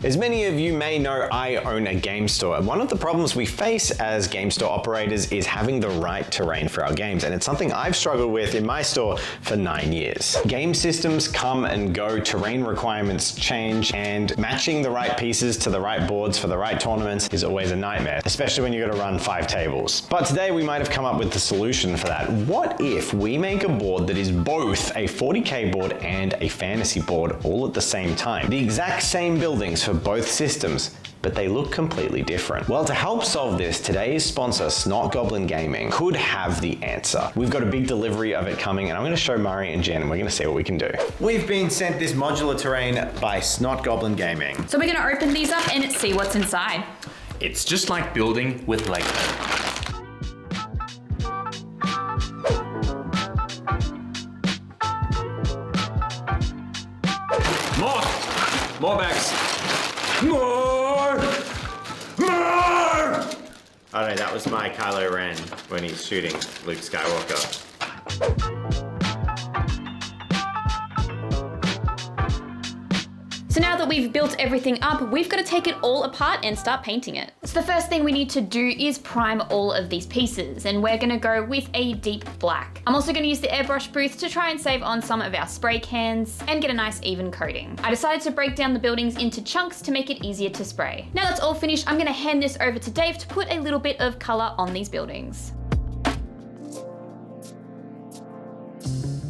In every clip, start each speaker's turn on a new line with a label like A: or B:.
A: As many of you may know, I own a game store, and one of the problems we face as game store operators is having the right terrain for our games, and it's something I've struggled with in my store for 9 years. Game systems come and go, terrain requirements change, and matching the right pieces to the right boards for the right tournaments is always a nightmare, especially when you got to run 5 tables. But today we might have come up with the solution for that. What if we make a board that is both a 40K board and a fantasy board all at the same time? The exact same buildings for both systems, but they look completely different. Well, to help solve this, today's sponsor, Snot Goblin Gaming, could have the answer. We've got a big delivery of it coming, and I'm gonna show Murray and Jen, and we're gonna see what we can do. We've been sent this modular terrain by Snot Goblin Gaming.
B: So we're gonna open these up and see what's inside.
C: It's just like building with Lego. More bags. More!
A: Oh no, that was my Kylo Ren when he's shooting Luke Skywalker.
B: So now that we've built everything up, we've got to take it all apart and start painting it. So the first thing we need to do is prime all of these pieces, and we're going to go with a deep black. I'm also going to use the airbrush booth to try and save on some of our spray cans and get a nice even coating. I decided to break down the buildings into chunks to make it easier to spray. Now that's all finished, I'm going to hand this over to Dave to put a little bit of colour on these buildings.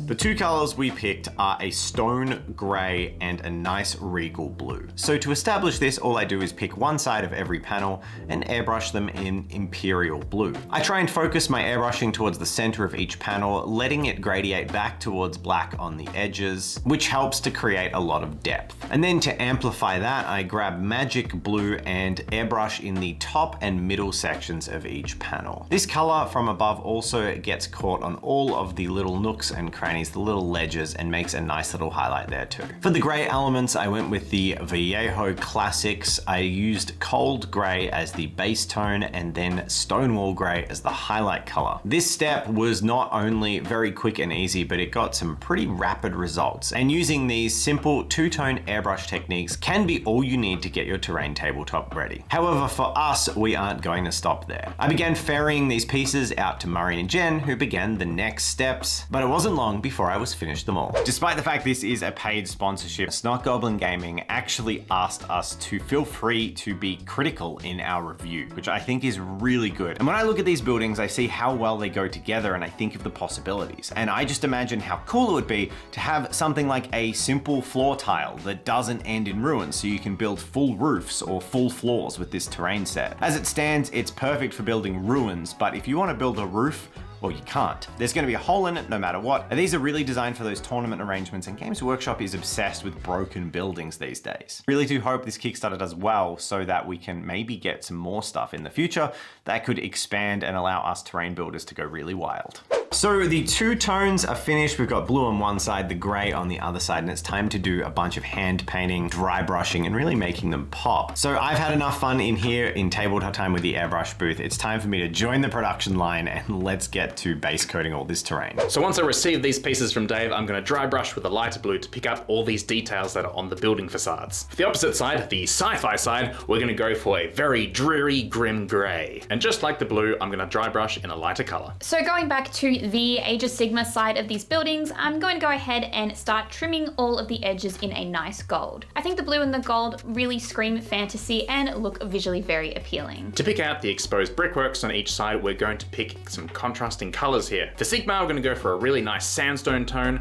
A: The two colors we picked are a stone gray and a nice regal blue. So to establish this, all I do is pick one side of every panel and airbrush them in imperial blue. I try and focus my airbrushing towards the center of each panel, letting it gradiate back towards black on the edges, which helps to create a lot of depth. And then to amplify that, I grab magic blue and airbrush in the top and middle sections of each panel. This color from above also gets caught on all of the little nooks and crannies, the little ledges, and makes a nice little highlight there too. For the gray elements, I went with the Vallejo Classics. I used cold gray as the base tone and then Stonewall gray as the highlight color. This step was not only very quick and easy, but it got some pretty rapid results. And using these simple two-tone airbrush techniques can be all you need to get your terrain tabletop ready. However, for us, we aren't going to stop there. I began ferrying these pieces out to Murray and Jen, who began the next steps, but it wasn't long before I was finished them all. Despite the fact this is a paid sponsorship, Snot Goblin Gaming actually asked us to feel free to be critical in our review, which I think is really good. And when I look at these buildings, I see how well they go together and I think of the possibilities. And I just imagine how cool it would be to have something like a simple floor tile that doesn't end in ruins, so you can build full roofs or full floors with this terrain set. As it stands, it's perfect for building ruins, but if you want to build a roof, well, you can't. There's going to be a hole in it no matter what. And these are really designed for those tournament arrangements, and Games Workshop is obsessed with broken buildings these days. Really do hope this Kickstarter does well so that we can maybe get some more stuff in the future that could expand and allow us terrain builders to go really wild. So the two tones are finished. We've got blue on one side, the gray on the other side, and it's time to do a bunch of hand painting, dry brushing, and really making them pop. So I've had enough fun in here in tabletop time with the airbrush booth. It's time for me to join the production line and let's get to base coating all this terrain.
C: So once I receive these pieces from Dave, I'm going to dry brush with a lighter blue to pick up all these details that are on the building facades. For the opposite side, the sci-fi side, we're going to go for a very dreary, grim gray. And just like the blue, I'm going to dry brush in a lighter color.
B: So going back to the Age of Sigmar side of these buildings, I'm going to go ahead and start trimming all of the edges in a nice gold. I think the blue and the gold really scream fantasy and look visually very appealing.
C: To pick out the exposed brickworks on each side, we're going to pick some contrasting colors here. For Sigmar, we're going to go for a really nice sandstone tone.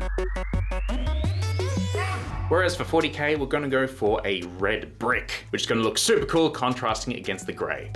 C: Whereas for 40K, we're going to go for a red brick, which is going to look super cool contrasting it against the gray.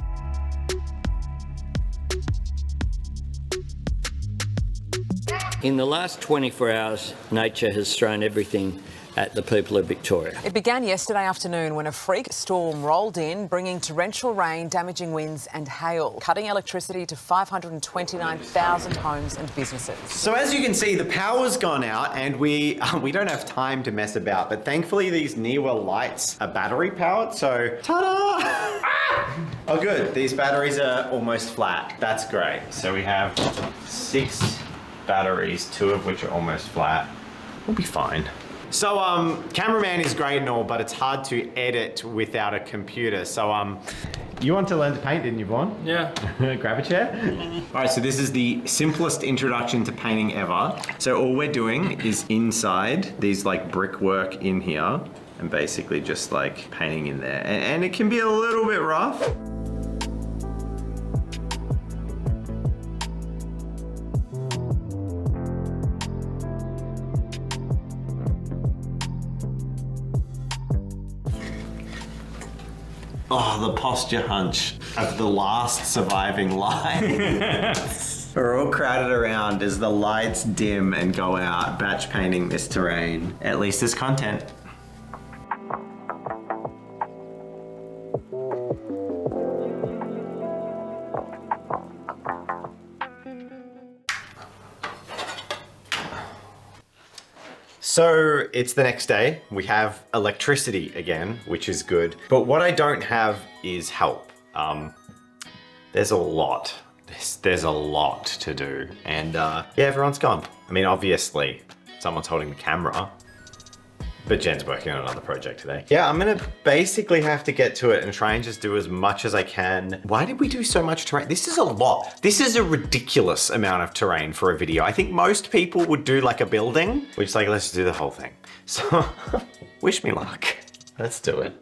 D: In the last 24 hours, nature has thrown everything at the people of Victoria.
E: It began yesterday afternoon when a freak storm rolled in, bringing torrential rain, damaging winds and hail, cutting electricity to 529,000 homes and businesses.
A: So as you can see, the power's gone out and we don't have time to mess about, but thankfully these Neowell lights are battery powered, so ta-da! Oh good, these batteries are almost flat. That's great. So we have 6 batteries, 2 of which are almost flat. We'll be fine. So cameraman is great and all, but it's hard to edit without a computer. So you want to learn to paint, didn't you, Vaughn?
C: Yeah.
A: Grab a chair. All right, so this is the simplest introduction to painting ever. So all we're doing is inside these like brickwork in here and basically just like painting in there. And it can be a little bit rough. Oh, the posture hunch of the last surviving line. We're all crowded around as the lights dim and go out, batch painting this terrain. At least there's content. So it's the next day. We have electricity again, which is good. But what I don't have is help. There's a lot. There's a lot to do. And yeah, everyone's gone. I mean, obviously, someone's holding the camera. But Jen's working on another project today. Yeah, I'm gonna basically have to get to it and try and just do as much as I can. Why did we do so much terrain? This is a lot. This is a ridiculous amount of terrain for a video. I think most people would do like a building, which like, let's do the whole thing. So, wish me luck. Let's do it.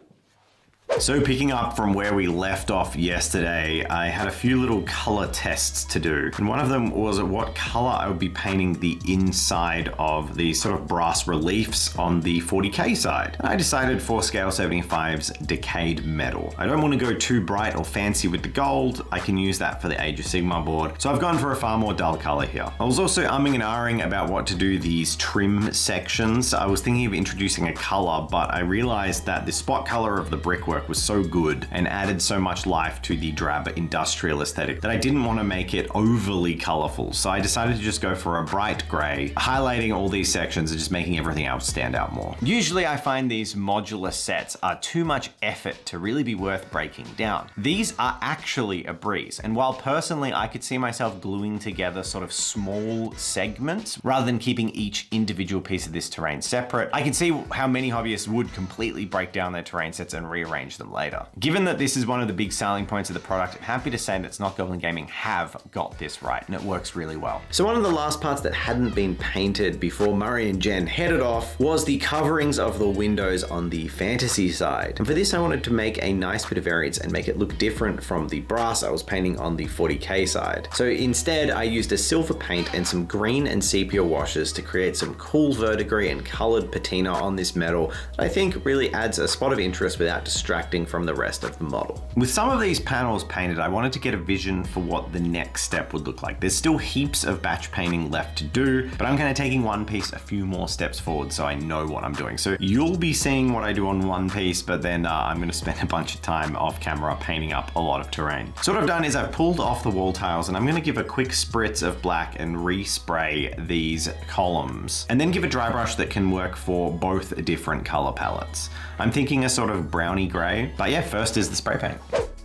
A: So picking up from where we left off yesterday, I had a few little color tests to do. And one of them was what color I would be painting the inside of the sort of brass reliefs on the 40K side. And I decided for Scale 75's Decayed Metal. I don't want to go too bright or fancy with the gold. I can use that for the Age of Sigmar board. So I've gone for a far more dull color here. I was also umming and ahhing about what to do these trim sections. I was thinking of introducing a color, but I realized that the spot color of the brickwork was so good and added so much life to the drab industrial aesthetic that I didn't want to make it overly colorful. So I decided to just go for a bright gray, highlighting all these sections and just making everything else stand out more. Usually I find these modular sets are too much effort to really be worth breaking down. These are actually a breeze. And while personally I could see myself gluing together sort of small segments rather than keeping each individual piece of this terrain separate, I can see how many hobbyists would completely break down their terrain sets and rearrange them later. Given that this is one of the big selling points of the product, I'm happy to say that Not Goblin Gaming have got this right, and it works really well. So one of the last parts that hadn't been painted before Murray and Jen headed off was the coverings of the windows on the fantasy side. And for this, I wanted to make a nice bit of variance and make it look different from the brass I was painting on the 40K side. So instead, I used a silver paint and some green and sepia washes to create some cool verdigris and colored patina on this metal that I think really adds a spot of interest without distracting from the rest of the model. With some of these panels painted, I wanted to get a vision for what the next step would look like. There's still heaps of batch painting left to do, but I'm kind of taking one piece a few more steps forward so I know what I'm doing. So you'll be seeing what I do on one piece, but then I'm going to spend a bunch of time off camera painting up a lot of terrain. So what I've done is I've pulled off the wall tiles and I'm going to give a quick spritz of black and respray these columns, and then give a dry brush that can work for both different color palettes. I'm thinking a sort of browny gray, but yeah, first is the spray paint.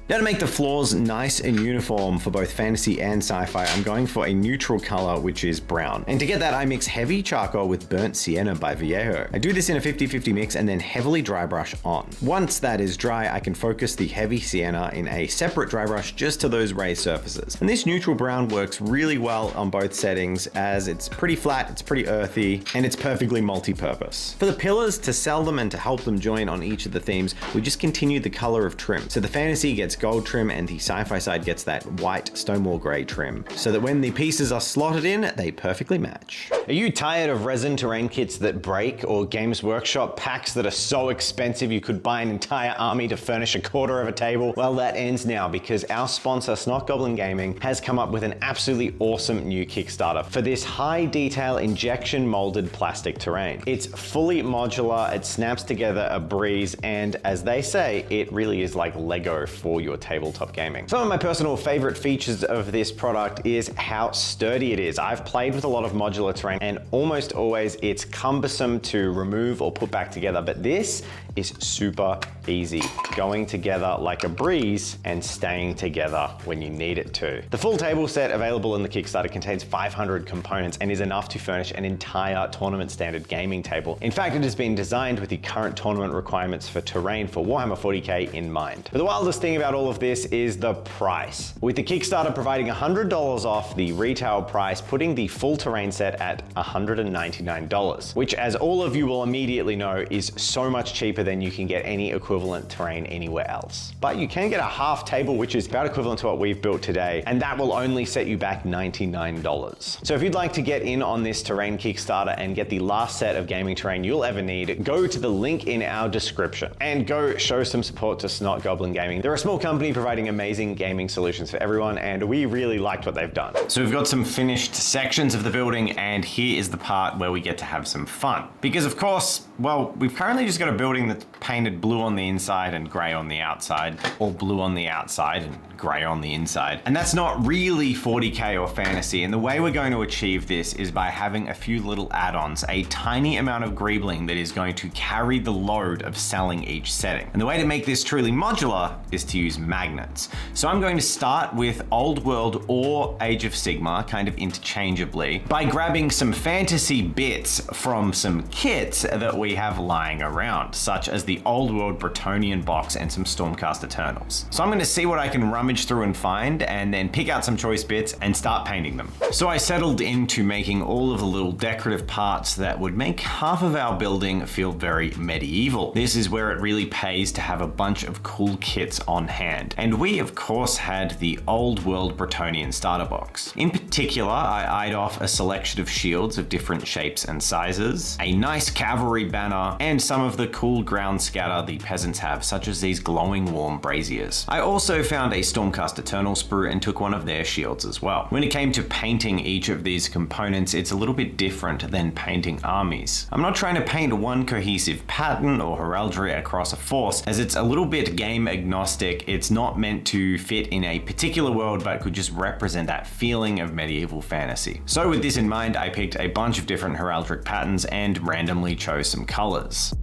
A: Now to make the floors nice and uniform for both fantasy and sci-fi, I'm going for a neutral color, which is brown. And to get that, I mix heavy charcoal with burnt sienna by Viejo. I do this in a 50-50 mix and then heavily dry brush on. Once that is dry, I can focus the heavy sienna in a separate dry brush just to those raised surfaces. And this neutral brown works really well on both settings as it's pretty flat, it's pretty earthy, and it's perfectly multi-purpose. For the pillars, to sell them and to help them join on each of the themes, we just continue the color of trim. So the fantasy gets gold trim and the sci-fi side gets that white Stonewall Grey trim, so that when the pieces are slotted in, they perfectly match. Are you tired of resin terrain kits that break, or Games Workshop packs that are so expensive you could buy an entire army to furnish a quarter of a table? Well, that ends now because our sponsor, Not Goblin Gaming, has come up with an absolutely awesome new Kickstarter for this high detail injection molded plastic terrain. It's fully modular, it snaps together a breeze, and as they say, it really is like Lego for your tabletop gaming. Some of my personal favorite features of this product is how sturdy it is. I've played with a lot of modular terrain and almost always it's cumbersome to remove or put back together, but this is super easy, going together like a breeze and staying together when you need it to. The full table set available in the Kickstarter contains 500 components and is enough to furnish an entire tournament standard gaming table. In fact, it has been designed with the current tournament requirements for terrain for Warhammer 40k in mind. But the wildest thing about all of this is the price. With the Kickstarter providing $100 off the retail price, putting the full terrain set at $199, which, as all of you will immediately know, is so much cheaper than you can get any equivalent terrain anywhere else. But you can get a half table, which is about equivalent to what we've built today, and that will only set you back $99. So if you'd like to get in on this terrain Kickstarter and get the last set of gaming terrain you'll ever need, go to the link in our description and go show some support to Snot Goblin Gaming. They're a small company providing amazing gaming solutions for everyone, and we really liked what they've done. So we've got some finished sections of the building, and here is the part where we get to have some fun. Because of course, well, we've currently just got a building that's painted blue on the inside and gray on the outside, or blue on the outside and gray on the inside. And that's not really 40k or fantasy, and the way we're going to achieve this is by having a few little add-ons, a tiny amount of greebling that is going to carry the load of selling each setting. And the way to make this truly modular is to use magnets. So I'm going to start with Old World or Age of Sigmar, kind of interchangeably, by grabbing some fantasy bits from some kits that we have lying around, such as the Old World Bretonian box and some Stormcast Eternals. So I'm going to see what I can rummage through and find, and then pick out some choice bits and start painting them. So I settled into making all of the little decorative parts that would make half of our building feel very medieval. This is where it really pays to have a bunch of cool kits on hand. And we of course had the Old World Bretonian starter box. In particular, I eyed off a selection of shields of different shapes and sizes, a nice cavalry banner, and some of the cool ground scatter the peasants have, such as these glowing warm braziers. I also found a Stormcast Eternal sprue and took one of their shields as well. When it came to painting each of these components, it's a little bit different than painting armies. I'm not trying to paint one cohesive pattern or heraldry across a force, as it's a little bit game agnostic. It's not meant to fit in a particular world, but could just represent that feeling of medieval fantasy. So with this in mind, I picked a bunch of different heraldic patterns and randomly chose some colors.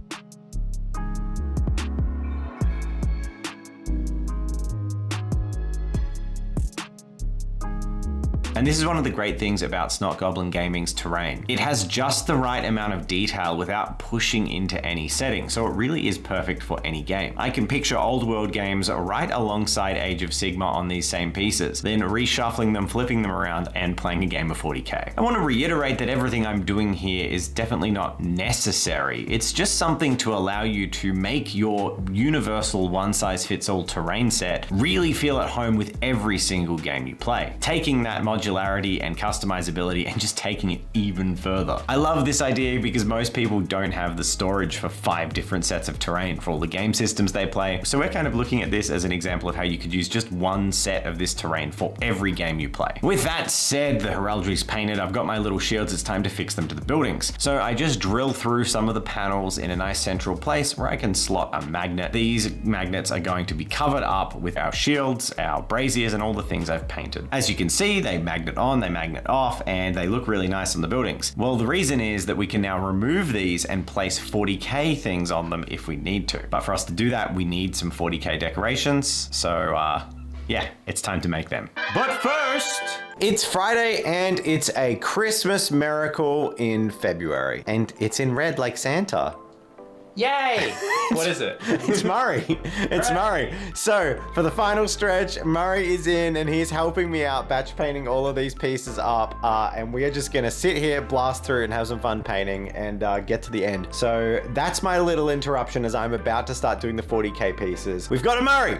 A: And this is one of the great things about Snot Goblin Gaming's terrain. It has just the right amount of detail without pushing into any setting, so it really is perfect for any game. I can picture old world games right alongside Age of Sigmar on these same pieces, then reshuffling them, flipping them around, and playing a game of 40k. I want to reiterate that everything I'm doing here is definitely not necessary. It's just something to allow you to make your universal one-size-fits-all terrain set really feel at home with every single game you play. Taking that modularity and customizability and just taking it even further. I love this idea because most people don't have the storage for 5 different sets of terrain for all the game systems they play. So we're kind of looking at this as an example of how you could use just one set of this terrain for every game you play. With that said, the heraldry's painted, I've got my little shields, it's time to fix them to the buildings. So I just drill through some of the panels in a nice central place where I can slot a magnet. These magnets are going to be covered up with our shields, our braziers, and all the things I've painted. As you can see, they magnet on, they magnet off, and they look really nice on the buildings. Well, the reason is that we can now remove these and place 40k things on them if we need to. But for us to do that, we need some 40k decorations. So yeah, it's time to make them. But first, it's Friday and it's a Christmas miracle in February. And it's in red like Santa.
C: Yay! What is it?
A: It's Murray. It's Murray. So for the final stretch, Murray is in and he's helping me out batch painting all of these pieces up. And we are just gonna sit here, blast through and have some fun painting and get to the end. So that's my little interruption as I'm about to start doing the 40k pieces. We've got a Murray.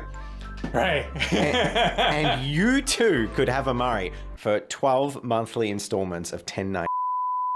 C: Right.
A: and you too could have a Murray for 12 monthly installments of $10.99.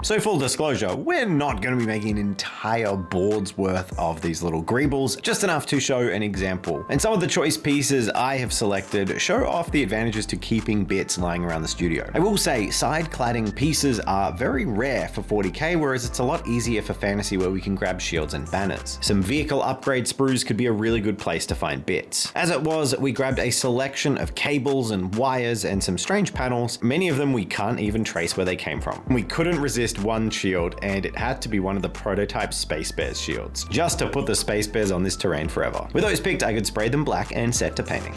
A: So full disclosure, we're not going to be making an entire board's worth of these little greebles, just enough to show an example. And some of the choice pieces I have selected show off the advantages to keeping bits lying around the studio. I will say side cladding pieces are very rare for 40k, whereas it's a lot easier for fantasy where we can grab shields and banners. Some vehicle upgrade sprues could be a really good place to find bits. As it was, we grabbed a selection of cables and wires and some strange panels. Many of them we can't even trace where they came from. We couldn't resist one shield, and it had to be one of the prototype Space Bears shields, just to put the Space Bears on this terrain forever. With those picked, I could spray them black and set to painting.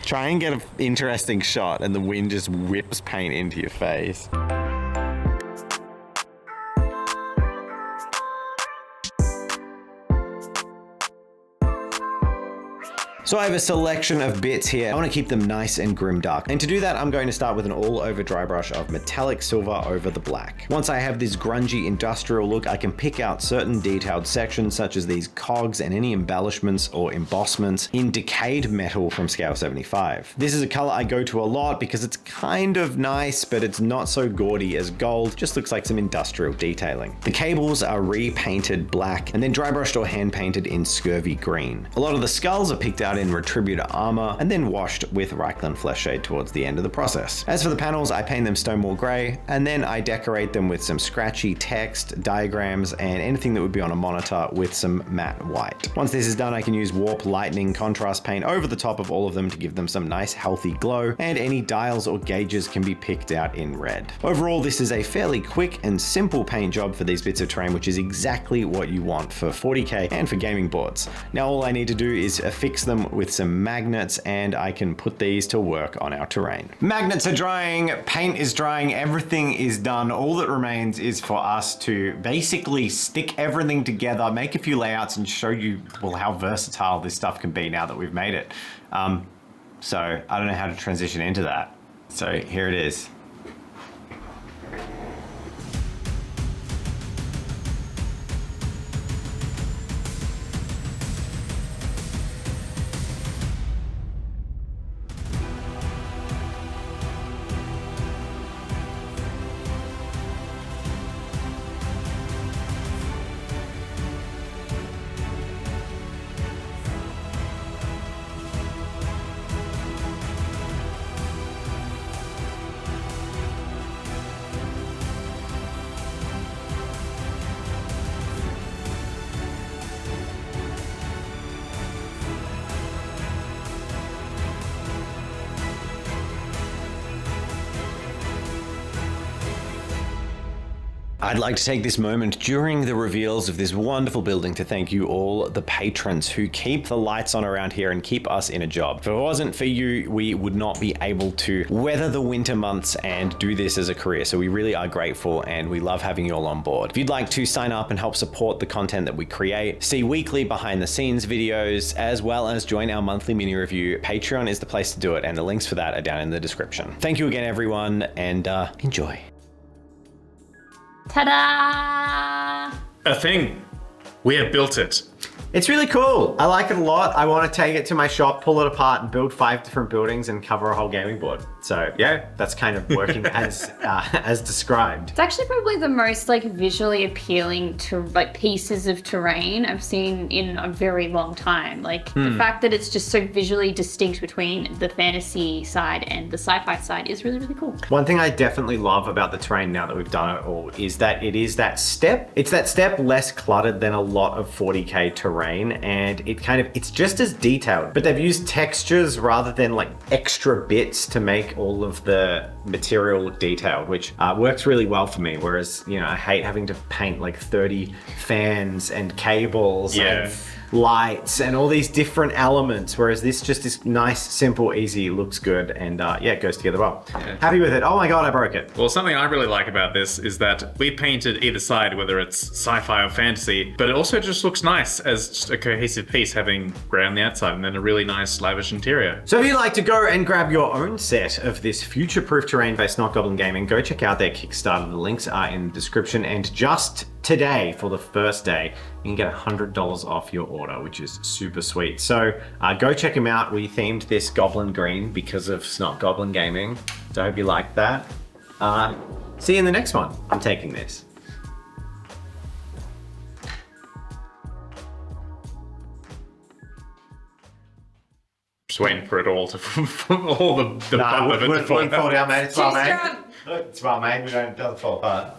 A: Try and get an interesting shot and the wind just whips paint into your face. So I have a selection of bits here. I want to keep them nice and grimdark. And to do that, I'm going to start with an all over dry brush of metallic silver over the black. Once I have this grungy industrial look, I can pick out certain detailed sections such as these cogs and any embellishments or embossments in decayed metal from scale 75. This is a color I go to a lot because it's kind of nice, but it's not so gaudy as gold. Just looks like some industrial detailing. The cables are repainted black and then dry brushed or hand painted in scurvy green. A lot of the skulls are picked out in retributor armor and then washed with Reichland flesh shade towards the end of the process. As for the panels, I paint them Stonewall Grey and then I decorate them with some scratchy text, diagrams, and anything that would be on a monitor with some matte white. Once this is done, I can use Warp Lightning contrast paint over the top of all of them to give them some nice healthy glow, and any dials or gauges can be picked out in red. Overall, this is a fairly quick and simple paint job for these bits of terrain, which is exactly what you want for 40k and for gaming boards. Now all I need to do is affix them with some magnets and I can put these to work on our terrain. Magnets are drying, paint is drying, everything is done. All that remains is for us to basically stick everything together, make a few layouts and show you, well, how versatile this stuff can be now that we've made it. So I don't know how to transition into that. So here it is. I'd like to take this moment during the reveals of this wonderful building to thank you all, the patrons who keep the lights on around here and keep us in a job. If it wasn't for you, we would not be able to weather the winter months and do this as a career. So we really are grateful and we love having you all on board. If you'd like to sign up and help support the content that we create, see weekly behind the scenes videos, as well as join our monthly mini review, Patreon is the place to do it, and the links for that are down in the description. Thank you again, everyone, and enjoy.
B: Ta-da!
C: A thing. We have built it.
A: It's really cool. I like it a lot. I want to take it to my shop, pull it apart and build 5 different buildings and cover a whole gaming board. So yeah, that's kind of working as described.
B: It's actually probably the most like visually appealing to like pieces of terrain I've seen in a very long time. Like the fact that it's just so visually distinct between the fantasy side and the sci-fi side is really, really cool. One
A: thing I definitely love about the terrain now that we've done it all is that it is that step. It's that step less cluttered than a lot of 40k terrain, and it's just as detailed, but they've used textures rather than like extra bits to make all of the material look detailed, which works really well for me. Whereas, you know, I hate having to paint like 30 fans and cables and lights and all these different elements, whereas this just is nice, simple, easy, looks good, and yeah, it goes together well. Happy with it. Oh my god, I broke it.
C: Well, something I really like about this is that we painted either side, whether it's sci-fi or fantasy, but it also just looks nice as just a cohesive piece, having grey on the outside and then a really nice lavish interior.
A: So if you'd like to go and grab your own set of this future-proof terrain by Snot Goblin Gaming, go check out their Kickstarter. The links are in the description, and just today, for the first day, you can get $100 off your order, which is super sweet. So go check them out. We themed this Goblin Green because of Snot Goblin Gaming. So I hope you like that. See you in the next one. I'm taking this.
C: Just waiting for it all to, all the bottom of it to fall
A: wouldn't fall
C: out.
A: down, mate. It's well
B: Too
A: made.
B: strong.
A: Look, it's well made. We don't, it doesn't fall apart.